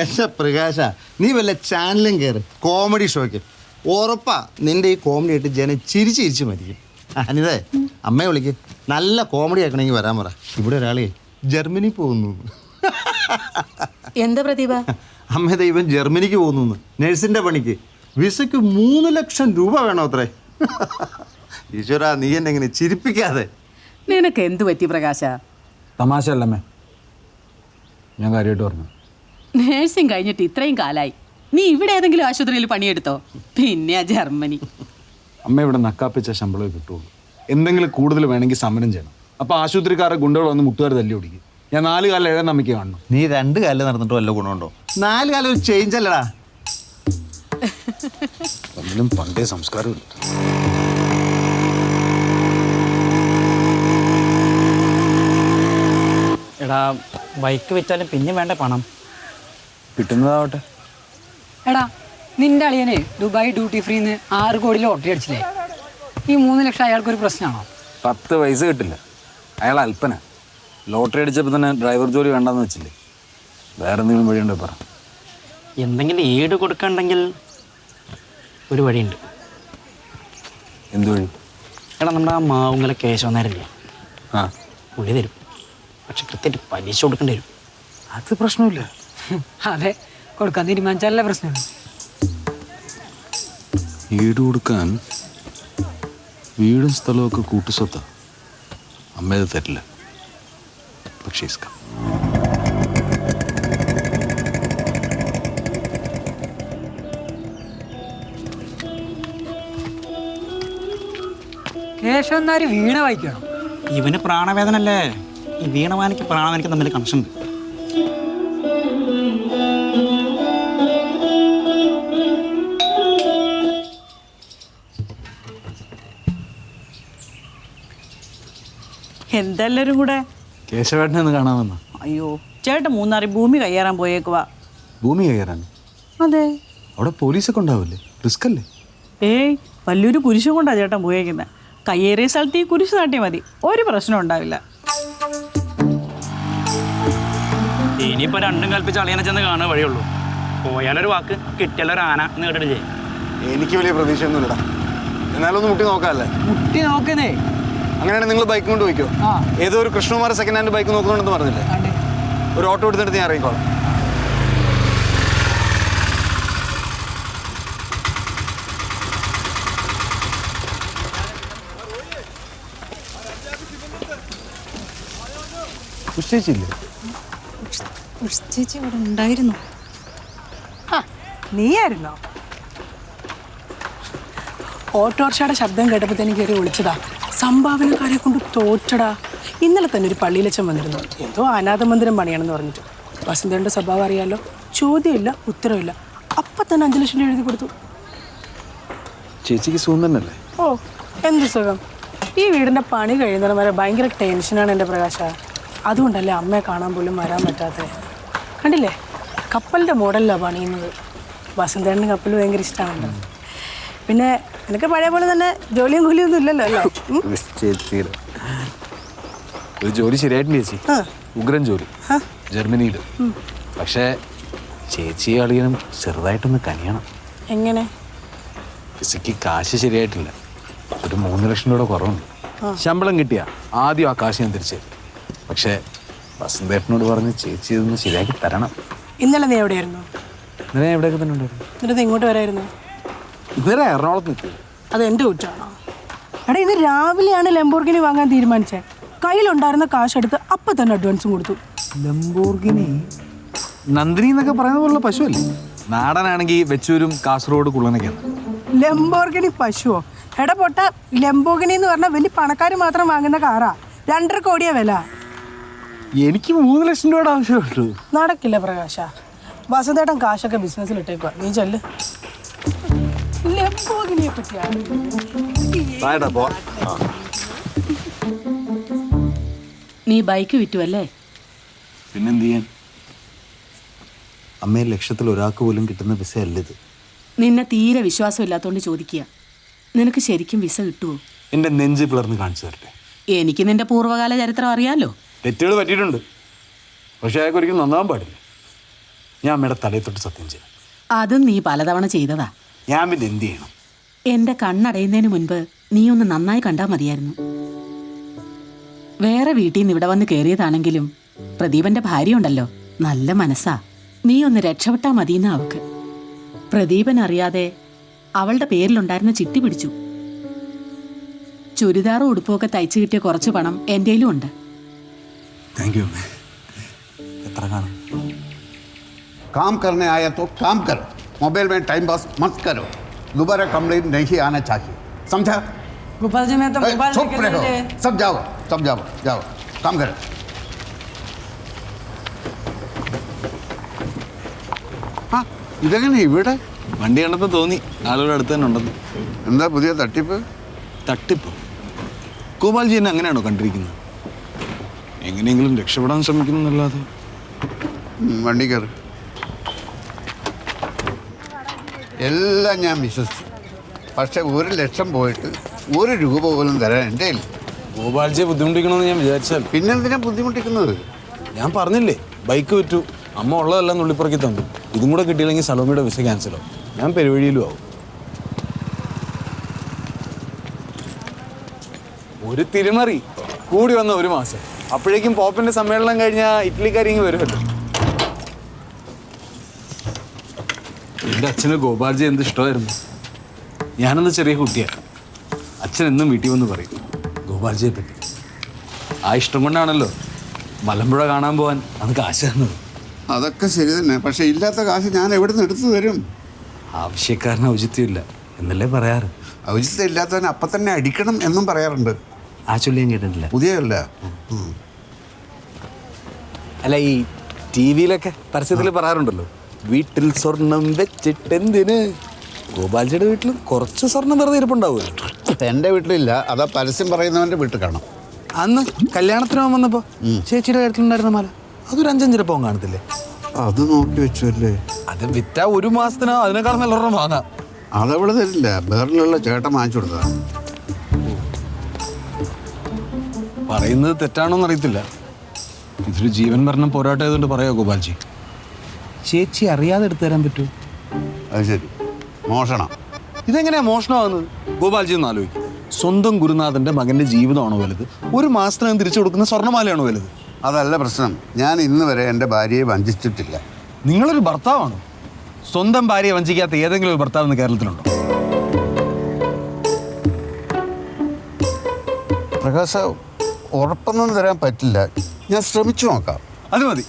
എൻ്റെ പ്രകാശ, നീ വല്ല ചാനലും കയറി കോമഡി ഷോയ്ക്ക്. ഉറപ്പാ നിൻ്റെ ഈ കോമഡി ആയിട്ട് ജനം ചിരിച്ച് മരിക്കും. അനിതേ, അമ്മയെ വിളിക്ക്. നല്ല കോമഡി ആക്കണമെങ്കിൽ വരാൻ പറ. ഇവിടെ ഒരാളെ ജർമ്മനി പോകുന്നു. എന്താ പ്രതിഭ? അമ്മ ദൈവം ജർമ്മനിക്ക് പോകുന്നു, നഴ്സിൻ്റെ പണിക്ക്. വിസയ്ക്ക് 3 ലക്ഷം രൂപ വേണോ അത്രേ. ഈശ്വര, നീ എന്നെ എങ്ങനെ ചിരിപ്പിക്കാതെ. നിനക്ക് എന്തു പറ്റി പ്രകാശ? തമാശ അല്ലമ്മേ, ഞാൻ കാര്യമായിട്ട് പറഞ്ഞു. നേഴ്സിംഗ് കഴിഞ്ഞിട്ട് ഇത്രയും കാലായി, നീ ഇവിടെ ഏതെങ്കിലും ആശുപത്രിയിൽ പണിയെടുത്തോ? പിന്നെ ജർമ്മനി. അമ്മ ഇവിടെ നക്കാപ്പിച്ച ശമ്പളമേ കിട്ടുള്ളൂ. എന്തെങ്കിലും കൂടുതൽ വേണമെങ്കിൽ സമരം ചെയ്യണം. അപ്പോൾ ആശുപത്രിക്കാരെ ഗുണ്ടകൾ വന്ന് മുട്ടുകാർ തല്ലി ഓടിക്കും. ഞാൻ 4 കാലം എഴുതാൻ നമ്മയ്ക്ക് കാണണം. നീ 2 കാലം നടന്നിട്ട് വല്ല ഗുണമുണ്ടോ? 4 കാലം ഒരു ചേഞ്ച് അല്ലടാ. ഒന്നിലും പണ്ടേ സംസ്കാരമില്ല. എടാ, ബൈക്ക് വിറ്റാലും പിന്നെ വേണ്ട പണം. കിട്ടുന്നതാവട്ടെ. എടാ, നിന്റെ അളിയനെ ദുബായ് ഡ്യൂട്ടി ഫ്രീന്ന് 6 കോടി ലോട്ടറി അടിച്ചില്ലേ? ഈ 3 ലക്ഷം അയാൾക്കൊരു പ്രശ്നമാണോ? 10 പൈസ കിട്ടില്ല. അയാൾ അല്പന. ലോട്ടറി അടിച്ചപ്പോൾ തന്നെ ഡ്രൈവർ ജോലി വേണ്ടെന്ന് വെച്ചില്ലേ. വേറെ എന്തെങ്കിലും വഴിയുണ്ടോ പറ. എന്തെങ്കിലും ഈട് കൊടുക്കണ്ടെങ്കിൽ ഒരു വഴിയുണ്ട്. എന്ത് വഴി? എടാ, നമ്മുടെ ആ മാവുങ്കല കേശവനാരില്ലേ, ആ, പുള്ളി തരും. പക്ഷെ കൃത്യമായിട്ട് പലിശ കൊടുക്കേണ്ടി വരും. അത് പ്രശ്നമില്ല. അതെ, കൊടുക്കാൻ തീരുമാനിച്ചാലല്ലേ പ്രശ്നമുള്ളൂ. ഈട് കൊടുക്കാൻ വീടും സ്ഥലമൊക്കെ കൂട്ടുസ്വത്താ. അമ്മയത് തരില്ല. പക്ഷേ കേശവന്നാര് വീണ വായിക്കണം. ഇവന് പ്രാണവേദനല്ലേ. ഈ വീണവാനിക്ക് പ്രാണവാനിക്ക് തമ്മിൽ കണക്ഷൻ ഉണ്ട്. എന്തെല്ലാരും കൂടെ? കേശവേട്ടനെ ഒന്ന് കാണാമെന്ന. അയ്യോ, ചേട്ടൻ മൂന്നാറി ഭൂമി കയ്യേറാൻ പോയേക്കുവാ. ഭൂമി കയറാൻ? അതെ. അവിടെ പോലീസൊക്കെ ഉണ്ടാവില്ലേ? റിസ്ക് അല്ലേ? ഏയ്, വലിയൊരു കുരിശും കൊണ്ടാ ചേട്ടൻ പോയേക്കുന്നത്. കയ്യേറിയ സ്ഥലത്ത് ഈ കുരിശ് നാട്ടിയാൽ മതി, ഒരു പ്രശ്നം ഉണ്ടാവില്ല. ഇനിയിപ്പോൾ രണ്ടും കൽപ്പിച്ച് അളിയനെ ചെന്ന് കാണാൻ വഴിയുള്ളൂ. പോയാലൊരു വാക്ക്, കിട്ടിയാലൊരു ആന എന്ന് കേട്ടിട്ടില്ലേ? എനിക്ക് വലിയ പ്രതീക്ഷയൊന്നുമില്ലടാ. എന്നാലും ഒന്ന് മുട്ടി നോക്കാമല്ലേ? മുട്ടി നോക്കുന്നേ. അങ്ങനെയാണെങ്കിൽ നിങ്ങൾ ബൈക്ക് കൊണ്ട് പോയിക്കോ. ഏതോ ഒരു കൃഷ്ണകുമാർ സെക്കൻഡ് ഹാൻഡ് ബൈക്ക് നോക്കുന്നുണ്ടെന്ന് പറഞ്ഞില്ലേ? ഒരു ഓട്ടോ എടുത്തിട്ട് ഞാൻ ഇറങ്ങിക്കോളാം. ചേച്ചിയില്ലേ? ചേച്ചി ഇവിടെ ഉണ്ടായിരുന്നു. നീയായിരുന്നോ? ഓട്ടോറിക്ഷയുടെ ശബ്ദം കേട്ടപ്പോൾ എനിക്ക് കയറി വിളിച്ചതാ. സംഭാവനക്കാരെ കൊണ്ട് തോറ്റടാ. ഇന്നലെ തന്നെ ഒരു പള്ളിയിലച്ചൻ വന്നിരുന്നു. എന്തോ അനാഥ മന്ദിരം പണിയാണെന്ന് പറഞ്ഞിട്ട്. വസന്തയുടെ സ്വഭാവം അറിയാലോ. ചോദ്യമില്ല, ഉത്തരവില്ല. അപ്പം തന്നെ 5 ലക്ഷം രൂപ എഴുതി കൊടുത്തു. ചേച്ചിക്ക് സുഖം തന്നെയല്ലേ? ഓ, എന്ത് സുഖം. ഈ വീടിൻ്റെ പണി കഴിയുന്നവരെ വരെ ഭയങ്കര ടെൻഷനാണ് എൻ്റെ പ്രകാശ. അതുകൊണ്ടല്ലേ അമ്മയെ കാണാൻ പോലും വരാൻ പറ്റാത്തത്. കണ്ടില്ലേ, കപ്പലിൻ്റെ മോഡലിലാണ് പണിയുന്നത്. വസന്തേട്ടന് കപ്പൽ ഭയങ്കര ഇഷ്ടമാണല്ലോ. പിന്നെ നിനക്ക് പഴയ പോലെ തന്നെ ജോലിയും കൂലിയൊന്നും ഇല്ലല്ലോ അല്ലേ? ചേച്ചിയുടെ ഒരു ജോലി ശരിയായിട്ടുണ്ട് ചേച്ചി. ഉഗ്രൻ ജോലി ജർമ്മനിയിൽ. പക്ഷേ ചേച്ചി അളിയനും ചെറുതായിട്ടൊന്ന് കനിയണം. എങ്ങനെ? ചേച്ചിക്ക് കാശ് ശരിയായിട്ടില്ല. ഒരു 3 ലക്ഷം രൂപ കുറവുണ്ട്. ശമ്പളം കിട്ടിയ ആദ്യം ആ കാശ് ഞാൻ തിരിച്ചു. പക്ഷേ വസന്തേട്ടനോട് പറഞ്ഞ് ചേച്ചി ഇതൊന്ന് ശരിയാക്കി തരണം. ഇന്നലെ നീ എവിടെയായിരുന്നു? ഇന്നലെ എവിടെയൊക്കെ തന്നെ ഉണ്ടായിരുന്നു. എന്നിട്ട് ഇങ്ങോട്ട് വരായിരുന്നു? ഇന്നലെ എറണാകുളത്ത് നിൽക്കുക. അത് എൻ്റെ കുറ്റാണോ? എടാ, ഇന്ന് രാവിലെയാണ് ലംബോർഗിനി വാങ്ങാൻ തീരുമാനിച്ചത്. കയ്യിലുണ്ടായിരുന്ന കാശെടുത്ത് അപ്പം തന്നെ അഡ്വാൻസും കൊടുത്തു. ലംബോർഗിനി നന്ദിനി എന്നൊക്കെ പറയുന്ന പോലുള്ള പശുവല്ലേ? നാടനാണെങ്കിൽ വെച്ചൂരും കാസർഗോഡ് കുള്ളനൊക്കെയാണ്. ലംബോർഗിനി പശുവോ? എടാ പൊട്ട, ലംബോർഗിനി എന്ന് പറഞ്ഞാൽ വലിയ പണക്കാർ മാത്രം വാങ്ങുന്ന കാറാ. 2.5 കോടിയാ വില. എനിക്ക് 3 ലക്ഷം രൂപയുടെ ആവശ്യമുള്ളൂ. നടക്കില്ല പ്രകാശ. വസന്തേട്ടൻ കാശൊക്കെ ബിസിനസ്സിലിട്ടേക്കുക. നീ ചെല്ല്. ലംബോർഗിനിയെ പറ്റിയാണ്. നീ ബൈക്ക് വിറ്റുവല്ലേ? പിന്നെന്ത് ചെയ്യാൻ? അമ്മയെ ലക്ഷത്തിൽ ഒരാൾക്ക് പോലും കിട്ടുന്ന വിസ അല്ലിത്. നിന്നെ തീരെ വിശ്വാസമില്ലാത്തോണ്ട് ചോദിക്കുക, നിനക്ക് ശരിക്കും വിസ കിട്ടുമോ? എൻ്റെ നെഞ്ച് പിളർന്ന് കാണിച്ചു തരട്ടെ. എനിക്ക് നിന്റെ പൂർവ്വകാല ചരിത്രം അറിയാലോ. തെറ്റുകൾ പറ്റിയിട്ടുണ്ട്, പക്ഷെ അയാൾക്ക് ഒരിക്കലും നന്നാവാൻ പാടില്ല. ഞാൻ അമ്മയുടെ തലയിൽ തൊട്ട് സത്യം ചെയ്യാം. അതും നീ പലതവണ ചെയ്തതാ. ഞാൻ പിന്നെ എന്ത് ചെയ്യണം? എന്റെ കണ്ണടയുന്നതിന് മുൻപ് നീ ഒന്ന് നന്നായി കണ്ടാ മതിയായിരുന്നു. വേറെ വീട്ടിൽ നിന്ന് ഇവിടെ വന്ന് കയറിയതാണെങ്കിലും പ്രദീപന്റെ ഭാര്യ ഉണ്ടല്ലോ, നല്ല മനസ്സാ. നീ ഒന്ന് രക്ഷപ്പെട്ടാ മതിയെന്ന അവക്ക്. പ്രദീപൻ അറിയാതെ അവളുടെ പേരിലുണ്ടായിരുന്ന ചിട്ടി പിടിച്ചു. ചുരിദാറും ഉടുപ്പുമൊക്കെ തയ്ച്ചു കിട്ടിയ കുറച്ച് പണം എൻ്റെയിലും ഉണ്ട്. താങ്ക് യു അമ്മേ. എത്ര കാണും? काम करने आया तो काम करो, मोबाइल में टाइम पास मत करो. दोबारा कंप्लेंट नहीं आना चाहिए, समझा? गोपाल जी मैं तो ए, चुप रहो, सब जाओ जाओ काम करो. ആ ഇതെങ്ങനെ ഇവിടെ? വണ്ടി കണ്ടപ്പോൾ തോന്നി ആളുകളുടെ അടുത്ത് തന്നെ ഉണ്ടെന്ന്. എന്താ പുതിയ തട്ടിപ്പ്? തട്ടിപ്പ്? ഗോപാൽജി എന്നെ അങ്ങനെയാണോ കണ്ടിരിക്കുന്നത്? എങ്ങനെയെങ്കിലും രക്ഷപ്പെടാൻ ശ്രമിക്കുന്നല്ലാതെ. വണ്ടി കയറി. എല്ലാം ഞാൻ വിശ്വസിച്ചു, പക്ഷെ 1 ലക്ഷം പോയിട്ട് 1 രൂപ പോലും തരാൻ എൻ്റെ ഇല്ല. ഗോപാൽജിയെ ബുദ്ധിമുട്ടിക്കണമെന്ന് ഞാൻ വിചാരിച്ചാൽ പിന്നെന്തിനാ ബുദ്ധിമുട്ടിക്കുന്നത്? ഞാൻ പറഞ്ഞില്ലേ, ബൈക്ക് വിറ്റു, അമ്മ ഉള്ളതെല്ലാം നുള്ളിപ്പുറക്കി തന്നു. ഇതും കൂടെ കിട്ടിയില്ലെങ്കിൽ സലോമിയുടെ വിസ ക്യാൻസലോ, ഞാൻ പെരുവഴിയിലും ആവും. ഒരു തിരിമറി കൂടി വന്ന 1 മാസം, അപ്പോഴേക്കും പോപ്പന്റെ സമ്മേളനം കഴിഞ്ഞാൽ ഇറ്റലിക്കാരിങ്ങ് വരുമല്ലോ. എൻ്റെ അച്ഛന് ഗോപാൽജി എന്ത് ഇഷ്ടമായിരുന്നു. ഞാനന്ന് ചെറിയ കുട്ടിയാണ്. അച്ഛൻ എന്നും വീട്ടിൽ വന്ന് പറയും ഗോപാൽജിയെ പറ്റി. ആ ഇഷ്ടം കൊണ്ടാണല്ലോ മലമ്പുഴ കാണാൻ പോകാൻ അന്ന് കാശ് തന്നത്. അതൊക്കെ ശരി തന്നെ, പക്ഷെ ഇല്ലാത്ത കാശ് ഞാൻ എവിടെ നിന്ന് എടുത്തു തരും? ആവശ്യക്കാരന് ഔചിത്യമില്ല എന്നല്ലേ പറയാറ്. ഔചിത്യം ഇല്ലാത്തവൻ അപ്പം തന്നെ അടിക്കണം എന്നും പറയാറുണ്ട്. ആ ചൊല്ലി ഞാൻ കേട്ടിട്ടില്ല. പുതിയല്ല. അല്ല, ഈ ടി വിയിലൊക്കെ പരസ്യത്തിൽ പറയാറുണ്ടല്ലോ, വീട്ടിൽ സ്വർണം വെച്ചിട്ടെന്തിന്. ഗോപാൽജിയുടെ വീട്ടിൽ കുറച്ച് സ്വർണം വെറുതെ ഇരിപ്പുണ്ടാവുമല്ലോ. എൻ്റെ വീട്ടിലില്ല, അതാ പരസ്യം പറയുന്നവൻ്റെ വീട്ടിൽ കാണാം. അന്ന് കല്യാണത്തിന് പോകാൻ വന്നപ്പോൾ ചേച്ചിയുടെ കാര്യത്തിലുണ്ടായിരുന്ന മാല അതൊരു 5-5 പവൻ കാണത്തില്ലേ? അത് നോക്കി വെച്ചു അല്ലേ? അത് വിറ്റാ 1 മാസത്തിനോ അതിനേക്കാൾ നല്ലോണം വാങ്ങാം. അതവിടെ തരില്ല, ബേറിലുള്ള ചേട്ടൻ വാങ്ങിച്ചു കൊടുത്തതാ. പറയുന്നത് തെറ്റാണോന്ന് അറിയത്തില്ല. ഇതൊരു ജീവൻ മരണം പോരാട്ടം ആയതുകൊണ്ട് പറയാ ഗോപാൽജി. ചേച്ചി അറിയാതെ എടുത്തു തരാൻ പറ്റുമോ? അത് ശരി, മോഷണം. ഇതെങ്ങനെയാ മോഷണമാകുന്നത്? ഗോപാൽജി ഒന്ന് ആലോചിക്കും. സ്വന്തം ഗുരുനാഥന്റെ മകന്റെ ജീവിതമാണോ വലുത്, 1 മാസത്തിനകം തിരിച്ചു കൊടുക്കുന്ന സ്വർണ്ണമാലയാണോ വലുത്? അതല്ല പ്രശ്നം. ഞാൻ ഇന്ന് വരെ എൻ്റെ ഭാര്യയെ വഞ്ചിച്ചിട്ടില്ല. നിങ്ങളൊരു ഭർത്താവാണോ? സ്വന്തം ഭാര്യയെ വഞ്ചിക്കാത്ത ഏതെങ്കിലും ഒരു ഭർത്താവ് ഇന്ന് കേരളത്തിലുണ്ടോ? പ്രകാശ, ഉറപ്പൊന്നും തരാൻ പറ്റില്ല, ഞാൻ ശ്രമിച്ചു നോക്കാം. അത് മതി.